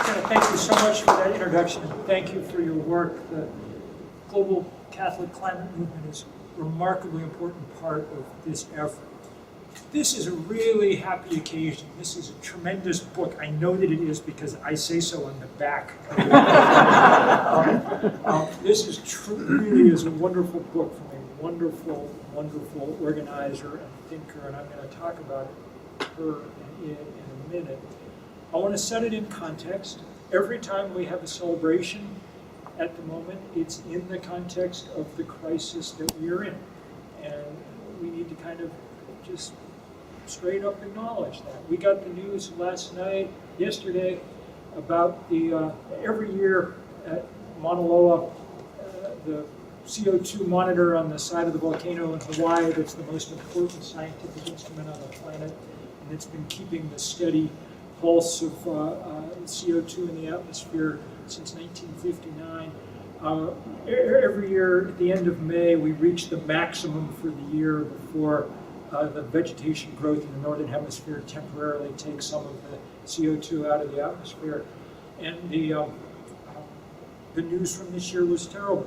want to thank you so much for that introduction, and thank you for your work. The global Catholic climate movement is a remarkably important part of this effort. This is a really happy occasion. This is a tremendous book. I know that it is because I say so on the back. This is really is a wonderful book from a wonderful, wonderful organizer and thinker, and I'm going to talk about her in a minute. I want to set it in context. Every time we have a celebration at the moment, it's in the context of the crisis that we are in. And we need to kind of just straight up acknowledge that. We got the news yesterday, about the, every year at Mauna Loa, the CO2 monitor on the side of the volcano in Hawaii, that's the most important scientific instrument on the planet, and it's been keeping the steady pulse of CO2 in the atmosphere since 1959. Every year at the end of May, we reach the maximum for the year before the vegetation growth in the northern hemisphere temporarily takes some of the CO2 out of the atmosphere. And the news from this year was terrible.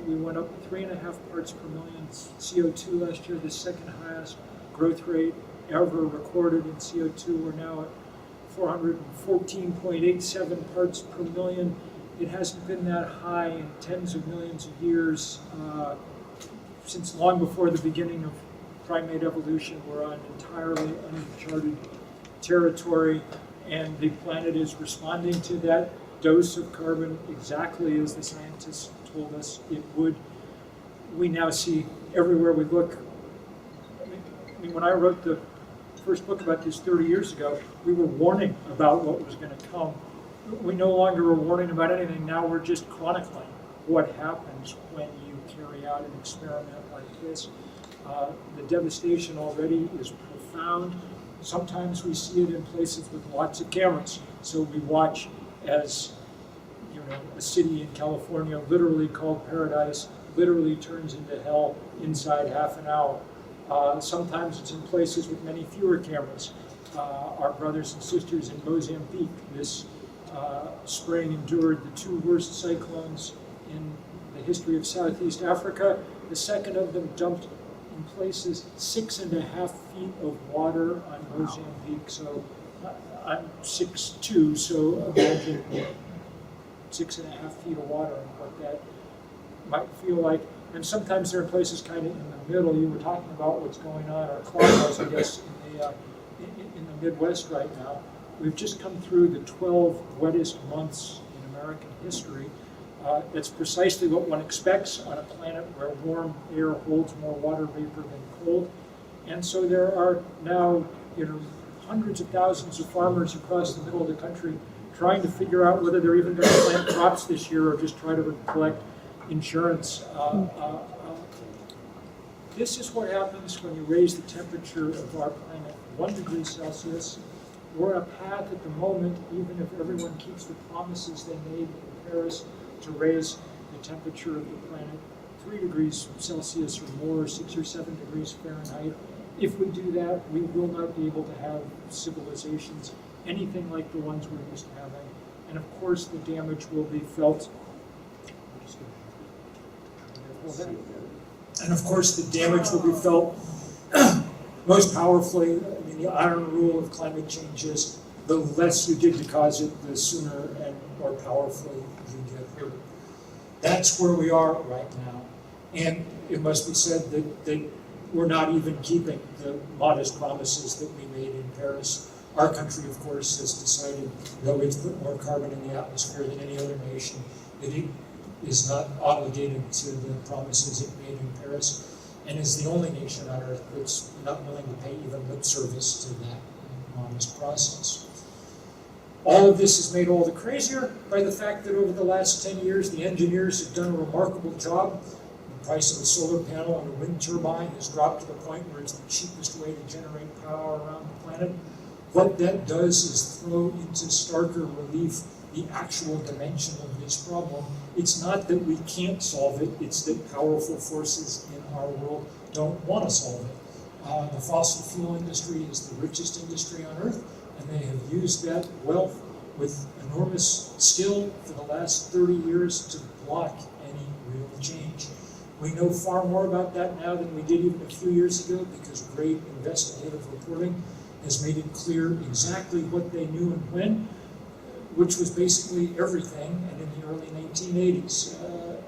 We went up 3.5 parts per million CO2 last year, the second highest growth rate ever recorded in CO2. We're now at 414.87 parts per million. It hasn't been that high in tens of millions of years since long before the beginning of primate evolution. We're on entirely uncharted territory, and the planet is responding to that dose of carbon exactly as the scientists told us it would. We now see everywhere we look. I mean, when I wrote the first book about this 30 years ago, we were warning about what was going to come. We no longer are warning about anything. Now we're just chronicling what happens when you carry out an experiment like this. The devastation already is profound. Sometimes we see it in places with lots of cameras. So we watch as, you know, a city in California, literally called paradise, literally turns into hell inside half an hour. Sometimes it's in places with many fewer cameras. Our brothers and sisters in Mozambique this spring endured the 2 worst cyclones in the history of Southeast Africa. The second of them dumped in places 6.5 feet of water on Mozambique. So I'm 6'2", so imagine 6.5 feet of water and what that might feel like. And sometimes there are places kind of in the middle. You were talking about what's going on, or clouds, I guess, in the Midwest right now. We've just come through the 12 wettest months in American history. That's precisely what one expects on a planet where warm air holds more water vapor than cold. And so there are now, you know, hundreds of thousands of farmers across the middle of the country trying to figure out whether they're even going to plant crops this year or just try to collect insurance. This is what happens when you raise the temperature of our planet 1 degree Celsius. We're on a path at the moment, even if everyone keeps the promises they made in Paris, to raise the temperature of the planet 3 degrees Celsius or more, 6 or 7 degrees Fahrenheit. If we do that, we will not be able to have civilizations anything like the ones we're used to having. And of course, the damage will be felt. And of course, the damage will be felt most powerfully. I mean, the iron rule of climate change is the less you did to cause it, the sooner and more powerfully you get hurt. That's where we are right now. And it must be said that we're not even keeping the modest promises that we made in Paris. Our country, of course, has decided, though it's put more carbon in the atmosphere than any other nation, that it is not obligated to the promises it made in Paris, and is the only nation on earth that's not willing to pay even lip service to that honest process. All of this is made all the crazier by the fact that over the last 10 years, the engineers have done a remarkable job. The price of a solar panel and a wind turbine has dropped to the point where it's the cheapest way to generate power around the planet. What that does is throw into starker relief the actual dimension of this problem. It's not that we can't solve it, it's that powerful forces in our world don't want to solve it. The fossil fuel industry is the richest industry on Earth, and they have used that wealth with enormous skill for the last 30 years to block any real change. We know far more about that now than we did even a few years ago, because great investigative reporting has made it clear exactly what they knew and when, which was basically everything. And in the early 1980s,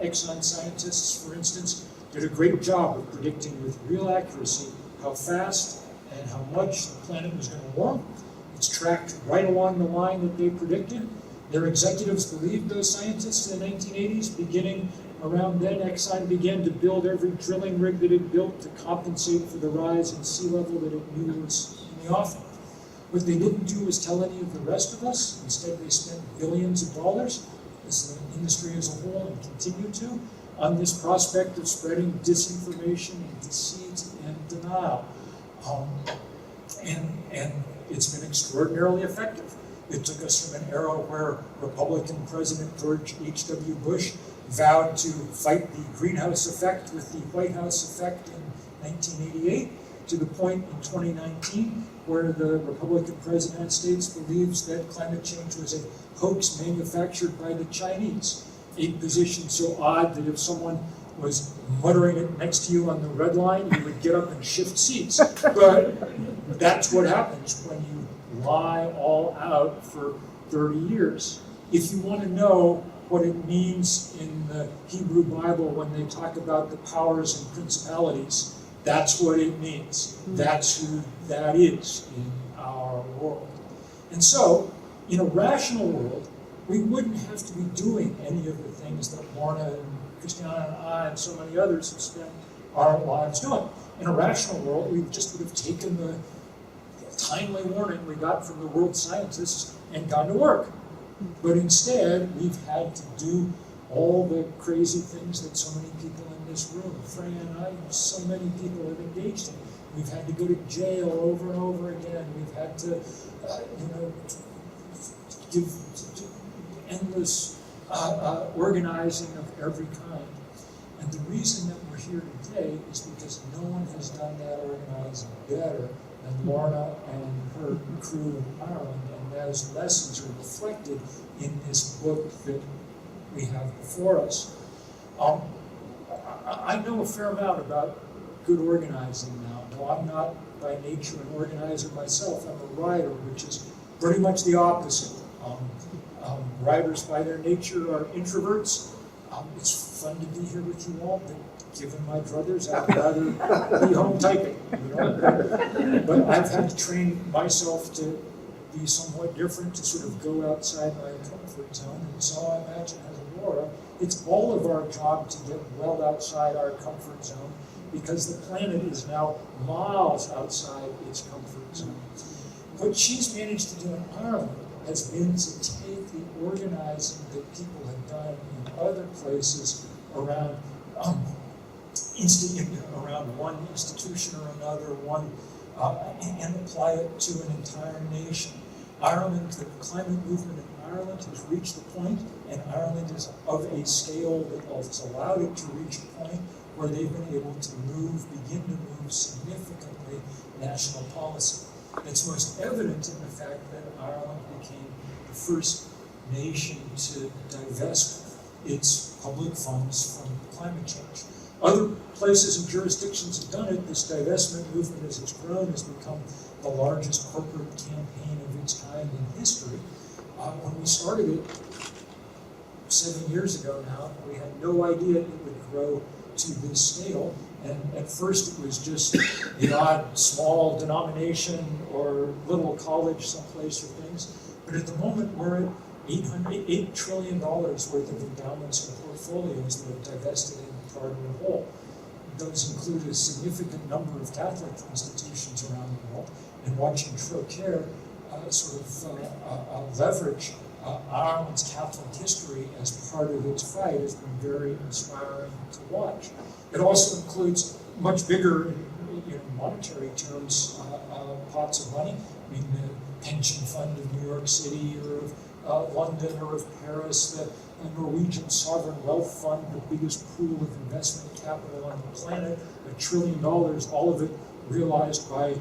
Exxon scientists, for instance, did a great job of predicting with real accuracy how fast and how much the planet was going to warm. It's tracked right along the line that they predicted. Their executives believed those scientists in the 1980s. Beginning around then, Exxon began to build every drilling rig that it built to compensate for the rise in sea level that it knew was in the offing. What they didn't do was tell any of the rest of us. Instead, they spent billions of dollars, as the industry as a whole, and continue to, on this prospect of spreading disinformation and deceit and denial. And it's been extraordinarily effective. It took us from an era where Republican President George H.W. Bush vowed to fight the greenhouse effect with the White House effect in 1988 to the point in 2019 where the Republican President of the United States believes that climate change was a hoax manufactured by the Chinese. A position so odd that if someone was muttering it next to you on the red line, you would get up and shift seats. But that's what happens when you lie all out for 30 years. If you want to know what it means in the Hebrew Bible when they talk about the powers and principalities, that's what it means. That's who that is in our world. And so, in a rational world, we wouldn't have to be doing any of the things that Lorna and Christiana and I and so many others have spent our lives doing. In a rational world, we just would have taken the timely warning we got from the world scientists and gone to work. But instead, we've had to do all the crazy things that so many people in this room, Fran and I, so many people have engaged in. We've had to go to jail over and over again. We've had to, give endless organizing of every kind. And the reason that we're here today is because no one has done that organizing better than Lorna and her crew in Ireland, and those lessons are reflected in this book that we have before us. I know a fair amount about good organizing now. No, I'm not by nature an organizer myself. I'm a writer, which is pretty much the opposite. Writers by their nature are introverts. It's fun to be here with you all, but given my druthers, I'd rather be home typing. But I've had to train myself to be somewhat different, to sort of go outside my comfort zone. And so I imagine as Laura, it's all of our job to get well outside our comfort zone, because the planet is now miles outside its comfort zone. What she's managed to do in Ireland has been to take the organizing that people have done in other places around around one institution or another, and apply it to an entire nation. Ireland, the climate movement in Ireland has reached the point, and Ireland is of a scale that has allowed it to reach a point where they've been able to begin to move significantly national policy. It's most evident in the fact that Ireland became the first nation to divest its public funds from climate change. Other places and jurisdictions have done it. This divestment movement, as it's grown, has become the largest corporate campaign of its kind in history. When we started it 7 years ago now, we had no idea it would grow to this scale. And at first it was just the odd small denomination or little college someplace or things. But at the moment we're at $8 trillion worth of endowments and portfolios that have divested in part or whole. Those include a significant number of Catholic institutions around the world. And watching Trocare leverage Ireland's Catholic history as part of its fight has been very inspiring to watch. It also includes much bigger, in monetary terms, pots of money. I mean, the pension fund of New York City or of London or of Paris, the Norwegian Sovereign Wealth Fund, the biggest pool of investment capital on the planet, $1 trillion, all of it realized by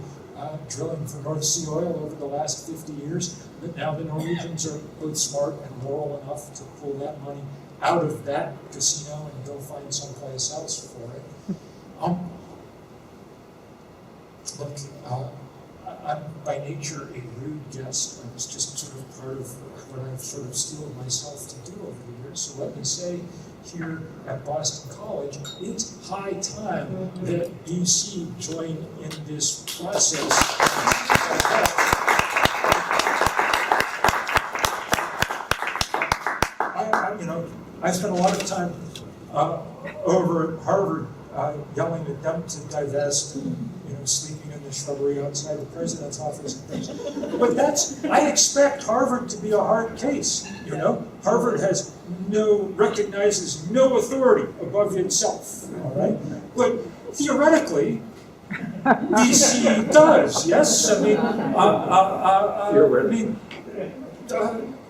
drilling for North Sea oil over the last 50 years, but now the Norwegians are both smart and moral enough to pull that money out of that casino and go find someplace else for it. Look, I'm by nature a rude guest. I was just sort of part of what I've sort of steeled myself to do over the years. So let me say here at Boston College, it's high time that BC join in this process. I spent a lot of time over at Harvard yelling at them to divest, sleeping in the shrubbery outside the president's office and things. But I expect Harvard to be a hard case. Harvard recognizes no authority above itself. All right, but theoretically, BC does. Yes,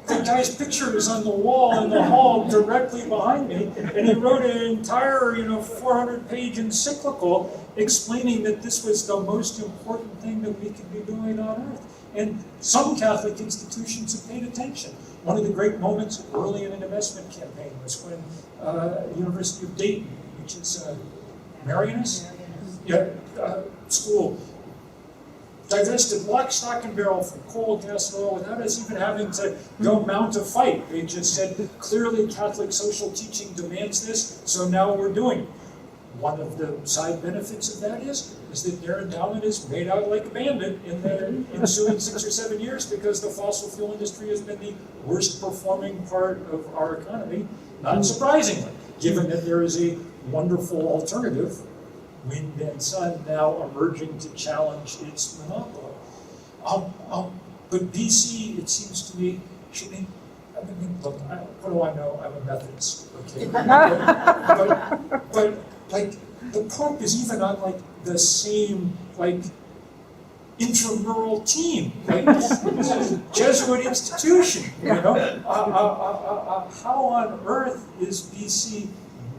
the guy's picture is on the wall in the hall directly behind me, and he wrote an entire, 400-page encyclical explaining that this was the most important thing that we could be doing on Earth. And some Catholic institutions have paid attention. One of the great moments early in an investment campaign was when University of Dayton, which is Marianus school, divested lock, stock, and barrel from coal, gas, and oil without us even having to go mount a fight. They just said, clearly Catholic social teaching demands this, so now we're doing it. One of the side benefits of that is that their endowment is made out like a bandit in the ensuing 6 or 7 years because the fossil fuel industry has been the worst performing part of our economy, not surprisingly, given that there is a wonderful alternative, wind and sun, now emerging to challenge its monopoly. But BC, it seems to me, should be, look, what do I know? I'm a Methodist, okay? but the Pope is even on the same intramural team, Jesuit institution. How on earth is BC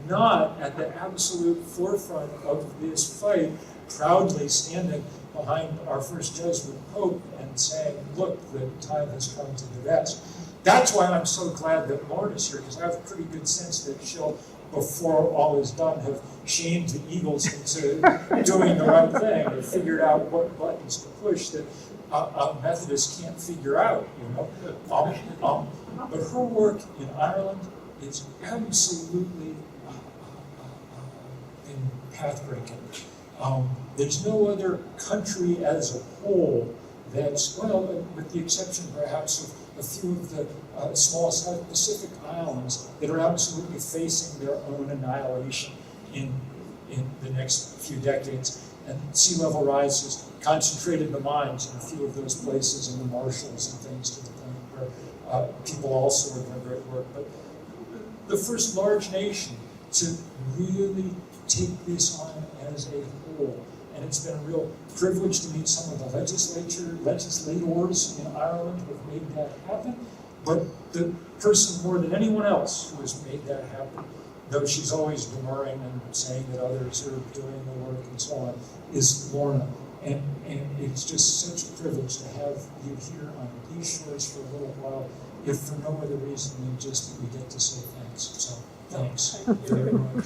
not at the absolute forefront of this fight, proudly standing behind our first Jesuit Pope and saying, look, the time has come to divest. That's why I'm so glad that Lorna's here, because I have a pretty good sense that she'll, before all is done, have shamed the Eagles into doing the right thing and figured out what buttons to push that a Methodist can't figure out, But her work in Ireland is absolutely path-breaking. There's no other country as a whole that's, with the exception perhaps of a few of the small South Pacific islands that are absolutely facing their own annihilation in the next few decades. And sea level rise has concentrated the mines in a few of those places in the Marshalls and things to the point where people also are doing great work. But the first large nation to really take this on as a whole. And it's been a real privilege to meet some of the legislators in Ireland who have made that happen. But the person more than anyone else who has made that happen, though she's always demurring and saying that others are doing the work and so on, is Lorna. And it's just such a privilege to have you here on these shores for a little while, if for no other reason than just that we get to say thanks. So thanks very much.